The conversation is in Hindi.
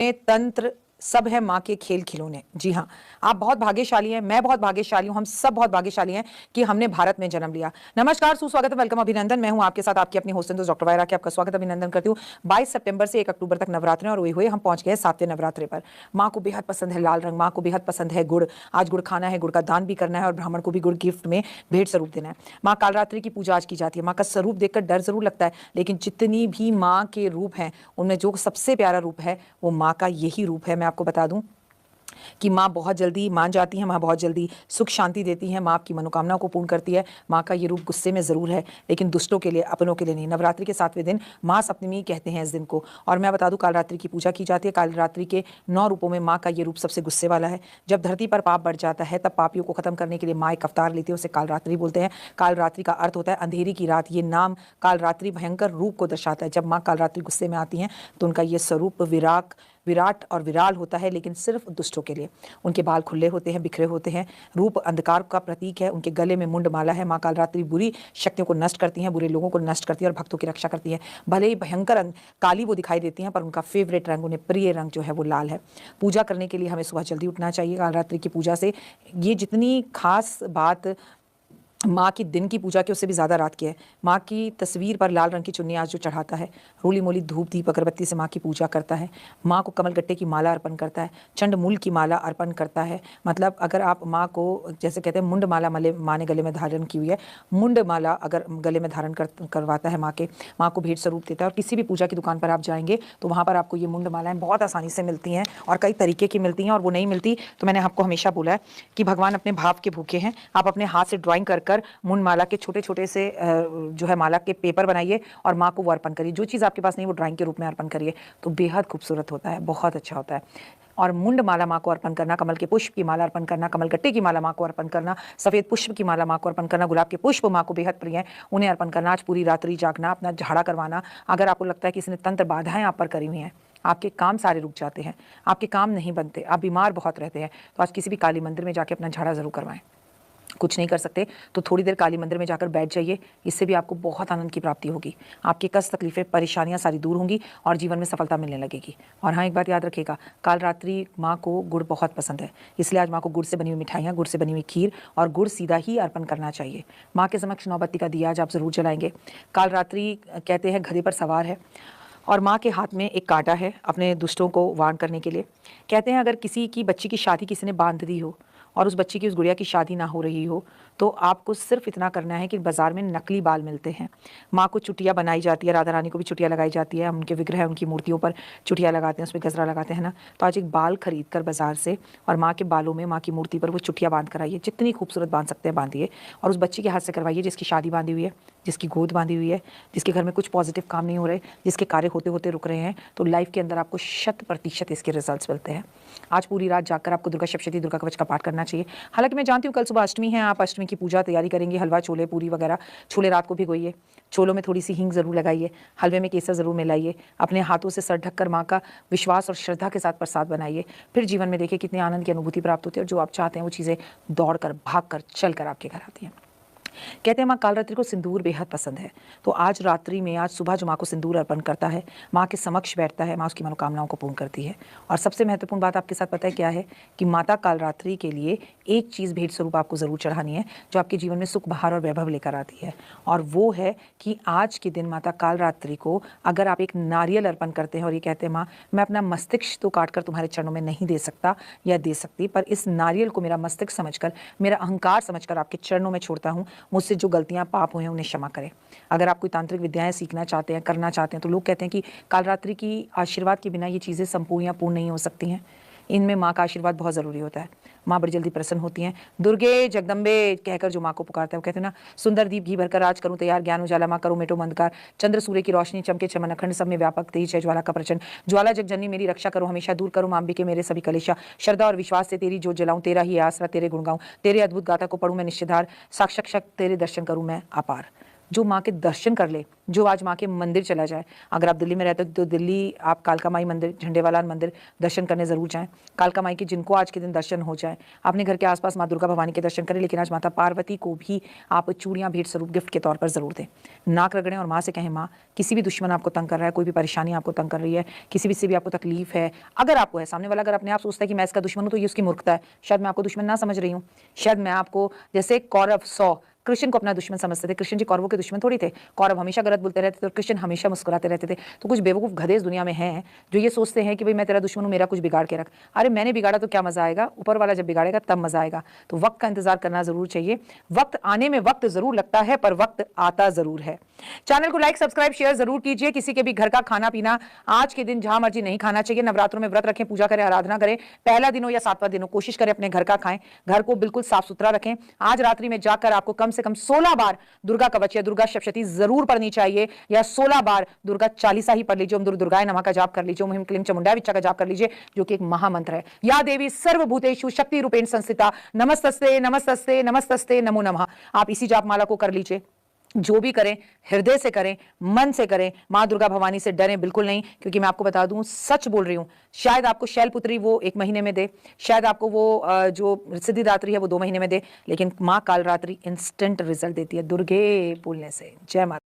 तंत्र सब है माँ के खेल खिलौने। जी हाँ, आप बहुत भाग्यशाली हैं, मैं बहुत भाग्यशाली हूँ, हम सब बहुत भाग्यशाली हैं कि हमने भारत में जन्म लिया। नमस्कार, सुस्वागत, वेलकम, अभिनंदन। मैं हूँ आपके साथ आपकी अपनी होस्ट डॉक्टर वायरा के आपका स्वागत अभिनंदन करती हूँ। 22 सितंबर से 1 अक्टूबर तक नवरात्र और हुए हम पहुंच गए 7वें नवरात्रे पर। माँ को बेहद पसंद है लाल रंग, माँ को बेहद पसंद है गुड़। आज गुड़ खाना है, गुड़ का दान भी करना है और ब्राह्मण को भी गुड़ गिफ्ट में भेंट स्वरूप देना है। माँ कालरात्रि की पूजा आज की जाती है। माँ का स्वरूप देखकर डर जरूर लगता है, लेकिन जितनी भी माँ के रूप हैं उनमें जो सबसे प्यारा रूप है वो माँ का यही रूप है। मैं आपको बता दूं कि माँ बहुत जल्दी मान जाती है, माँ बहुत जल्दी सुख शांति देती है, माँ आपकी मनोकामनाओं को पूर्ण करती है। माँ का ये रूप गुस्से में ज़रूर है, लेकिन दुष्टों के लिए, अपनों के लिए नहीं। नवरात्रि के 7वें दिन माँ सप्तमी कहते हैं इस दिन को। और मैं बता दूं, कालरात्रि की पूजा की जाती है। कालरात्रि के 9 रूपों में माँ का ये रूप सबसे गुस्से वाला है। जब धरती पर पाप बढ़ जाता है तब पापियों को खत्म करने के लिए माँ एक अवतार लेती है, उसे कालरात्रि बोलते हैं। कालरात्रि का अर्थ होता है अंधेरी की रात। ये नाम कालरात्रि भयंकर रूप को दर्शाता है। जब माँ कालरात्रि गुस्से में आती हैं तो उनका ये स्वरूप विराट और विराल होता है, लेकिन सिर्फ दुष्टों के लिए। उनके बाल खुले होते हैं, बिखरे होते हैं, रूप अंधकार का प्रतीक है। उनके गले में मुंड माला है। माँ कालरात्रि बुरी शक्तियों को नष्ट करती हैं, बुरे लोगों को नष्ट करती है और भक्तों की रक्षा करती है। भले ही भयंकर काली वो दिखाई देती हैं, पर उनका फेवरेट रंग, उन्हें प्रिय रंग जो है वो लाल है। पूजा करने के लिए हमें सुबह जल्दी उठना चाहिए। कालरात्रि की पूजा से ये जितनी खास बात माँ की दिन की पूजा की उससे भी ज़्यादा रात की है। माँ की तस्वीर पर लाल रंग की चुन्नी आज जो चढ़ाता है, रोली मोली धूप दीप अगरबत्ती से माँ की पूजा करता है, माँ को कमल गट्टे की माला अर्पण करता है, चंड मूल की माला अर्पण करता है। मतलब अगर आप माँ को, जैसे कहते हैं मुंड माला माँ ने गले में धारण की हुई है, मुंड माला अगर गले में धारण करवाता है माँ को भेंट स्वरूप देता है। और किसी भी पूजा की दुकान पर आप जाएंगे तो वहाँ पर आपको ये मुंड मालाएं बहुत आसानी से मिलती हैं और कई तरीके की मिलती हैं। और वो नहीं मिलती तो मैंने आपको हमेशा बोला है कि भगवान अपने भाव के भूखे हैं। आप अपने हाथ से ड्राइंग कर मुंड माला के छोटे छोटे से जो है माला के पेपर बनाइए और माँ को वो अर्पण करिए। जो चीज़ आपके पास नहीं वो ड्राइंग के रूप में अर्पण करिए, तो बेहद खूबसूरत होता है, बहुत अच्छा होता है। और मुंड माला माँ को अर्पण करना, कमल के पुष्प की माला अर्पण करना, कमल गट्टे की माला माँ को अर्पण करना, सफ़ेद पुष्प की माला माँ को अर्पण करना, गुलाब के पुष्प माँ को बेहद प्रिय है, उन्हें अर्पण करना। आज पूरी रात्रि जागना, अपना झाड़ा करवाना। अगर आपको लगता है कि किसी ने तंत्र बाधाएं आप पर करी हुई हैं, आपके काम सारे रुक जाते हैं, आपके काम नहीं बनते, आप बीमार बहुत रहते हैं, तो आज किसी भी काली मंदिर में जाके अपना झाड़ा ज़रूर करवाएं। कुछ नहीं कर सकते तो थोड़ी देर काली मंदिर में जाकर बैठ जाइए, इससे भी आपको बहुत आनंद की प्राप्ति होगी। आपके कष्ट, तकलीफें, परेशानियां सारी दूर होंगी और जीवन में सफलता मिलने लगेगी। और हाँ, एक बात याद रखिएगा, कालरात्रि माँ को गुड़ बहुत पसंद है, इसलिए आज माँ को गुड़ से बनी हुई मिठाइयाँ, गुड़ से बनी हुई खीर और गुड़ सीधा ही अर्पण करना चाहिए। माँ के समक्ष 9 बत्ती का दिया आज आप ज़रूर जलाएंगे। कालरात्रि कहते हैं गधे पर सवार है और माँ के हाथ में एक कांटा है अपने दुष्टों को वार्न करने के लिए। कहते हैं अगर किसी की बच्ची की शादी किसी ने बांध दी हो और उस बच्ची की, उस गुड़िया की शादी ना हो रही हो, तो आपको सिर्फ इतना करना है कि बाजार में नकली बाल मिलते हैं, माँ को चुटिया बनाई जाती है, राधा रानी को भी चुटिया लगाई जाती है, हम उनके विग्रह, उनकी मूर्तियों पर चुटिया लगाते हैं, उसमें गजरा लगाते हैं ना। तो आज एक बाल खरीद कर बाजार से और माँ के बालों में, माँ की मूर्ति पर वो चुटिया बांध कर आइए, जितनी खूबसूरत बांध सकते हैं बांधिए और उस बच्ची के हाथ से करवाइए जिसकी शादी बांधी हुई है, जिसकी गोद बांधी हुई है, जिसके घर में कुछ पॉजिटिव काम नहीं हो रहे, जिसके कार्य होते होते रुक रहे हैं। तो लाइफ के अंदर आपको 100% इसके रिजल्ट्स मिलते हैं। आज पूरी रात जाकर आपको दुर्गा सप्तशती, दुर्गा कवच का पाठ करना चाहिए। हालांकि मैं जानती हूँ कल सुबह अष्टमी है, आप अष्टमी की पूजा तैयारी करेंगे, हलवा, छोले, पूरी वगैरह। छोले रात को भिगोइए, छोलों में थोड़ी सी हींग जरूर लगाइए, हलवे में केसर जरूर मिलाइए, अपने हाथों से सर ढककर माँ का विश्वास और श्रद्धा के साथ प्रसाद बनाइए। फिर जीवन में देखिए कितने आनंद की अनुभूति प्राप्त होती है और जो आप चाहते हैं वो चीज़ें दौड़ कर, भाग कर, चल कर आपके घर आती हैं। कहते हैं माँ कालरात्रि को सिंदूर बेहद पसंद है, तो आज रात्रि में, आज सुबह जो माँ को सिंदूर अर्पण करता है, माँ के समक्ष बैठता है, माँ उसकी मनोकामनाओं को पूर्ण करती है। और सबसे महत्वपूर्ण बात आपके साथ पता है क्या है, कि माता कालरात्रि के लिए एक चीज़ भेंट स्वरूप आपको ज़रूर चढ़ानी है जो आपके जीवन में सुख, बहार और वैभव लेकर आती है। और वो है कि आज के दिन माता कालरात्रि को अगर आप एक नारियल अर्पण करते हैं और ये कहते हैं माँ मैं अपना मस्तिष्क तो काट कर तुम्हारे चरणों में नहीं दे सकता या दे सकती, पर इस नारियल को मेरा मस्तिष्क समझकर, मेरा अहंकार समझकर आपके चरणों में छोड़ता हूँ, मुझसे जो गलतियां पाप हुए हैं उन्हें क्षमा करें। अगर आप कोई तांत्रिक विद्याएं सीखना चाहते हैं, करना चाहते हैं, तो लोग कहते हैं कि कालरात्रि की आशीर्वाद के बिना ये चीज़ें संपूर्ण या पूर्ण नहीं हो सकती हैं। इनमें माँ का आशीर्वाद बहुत ज़रूरी होता है। माँ बड़ी जल्दी प्रसन्न होती हैं। दुर्गे जगदम्बे कहकर जो माँ को पुकारता है, वो कहते हैं ना, सुंदर दीप घी भरकर आज करूँ तैयार, ज्ञान उजाला माँ करो मिटो अंधकार, चंद्र सूर्य की रोशनी चमके चमन, अखंड सब में व्यापक तेज है ज्वाला का प्रचंड, ज्वाला जगजननी मेरी रक्षा करो हमेशा, दूर करो माँ अंबिके मेरे सभी कलेशा, श्रद्धा और विश्वास से तेरी जोत जलाऊं, तेरा ही आसरा, तेरे गुण गाऊं, तेरे अद्भुत गाथा को पढ़ूं मैं निश्चिधार, साक्षात तेरे दर्शन करूं मैं अपार। जो माँ के दर्शन कर ले, जो आज माँ के मंदिर चला जाए। अगर आप दिल्ली में रहते हो तो दिल्ली आप कालका माई मंदिर, झंडेवालान मंदिर दर्शन करने ज़रूर जाएं। कालका माई के जिनको आज के दिन दर्शन हो जाए, अपने घर के आसपास माँ दुर्गा भवानी के दर्शन करें, लेकिन आज माता पार्वती को भी आप चूड़ियाँ भेंट स्वरूप गिफ्ट के तौर पर ज़रूर दें। नाक रगड़ें और माँ से कहें, माँ किसी भी दुश्मन आपको तंग कर रहा है, कोई भी परेशानी आपको तंग कर रही है, किसी भी से भी आपको तकलीफ है, अगर आपको है, सामने वाला अगर अपने आप सोचता है कि मैं इसका दुश्मन हूँ तो ये उसकी मूर्खता है। शायद मैं आपको दुश्मन ना समझ रही हूँ, शायद मैं आपको, जैसे कौरव 100 कृष्ण को अपना दुश्मन समझते थे, कृष्ण जी कौरवों के दुश्मन थोड़ी थे। कौरव हमेशा गलत बोलते रहते थे और कृष्ण हमेशा मुस्कुराते रहते थे। तो कुछ बेवकूफ़ गधे इस दुनिया में हैं जो ये सोचते हैं कि भाई मैं तेरा दुश्मन हूँ, मेरा कुछ बिगाड़ के रख। अरे मैंने बिगाड़ा तो क्या मजा आएगा, ऊपर वाला जब बिगाड़ेगा तब मजा आएगा। तो वक्त का इंतजार करना जरूर चाहिए। वक्त आने में वक्त जरूर लगता है, पर वक्त आता जरूर है। चैनल को लाइक, सब्सक्राइब, शेयर जरूर कीजिए। किसी के भी घर का खाना पीना आज के दिन जहां मर्जी नहीं खाना चाहिए। नवरात्रों में व्रत रखें, पूजा करें, आराधना करें, पहला दिन हो या 7वां दिन हो, कोशिश करें अपने घर का खाएं, घर को बिल्कुल साफ सुथरा रखें। आज रात्रि में जाकर आपको कम से कम 16 बार दुर्गा कवच या दुर्गा सप्तशती जरूर पढ़नी चाहिए, या 16 बार दुर्गा चालीसा ही पढ़ लीजिए। ओम दुर्गाय नमः का जाप कर लीजिए, ओम ह्रीं क्लीं चामुंडाय विद्महे का जाप कर लीजिए, जो कि एक महामंत्र है। या देवी सर्वभूतेषु शक्ति रूपेण संस्थिता, नमस्तस्ते नमस्तस्ते नमस्तस्ते नमो नमः। आप इसी जाप माला को कर लीजिए। जो भी करें हृदय से करें, मन से करें। माँ दुर्गा भवानी से डरें बिल्कुल नहीं, क्योंकि मैं आपको बता दूं, सच बोल रही हूं, शायद आपको शैलपुत्री वो 1 महीने में दे, शायद आपको वो जो सिद्धिदात्री है वो 2 महीने में दे, लेकिन माँ कालरात्रि इंस्टेंट रिजल्ट देती है दुर्गे बोलने से। जय माता।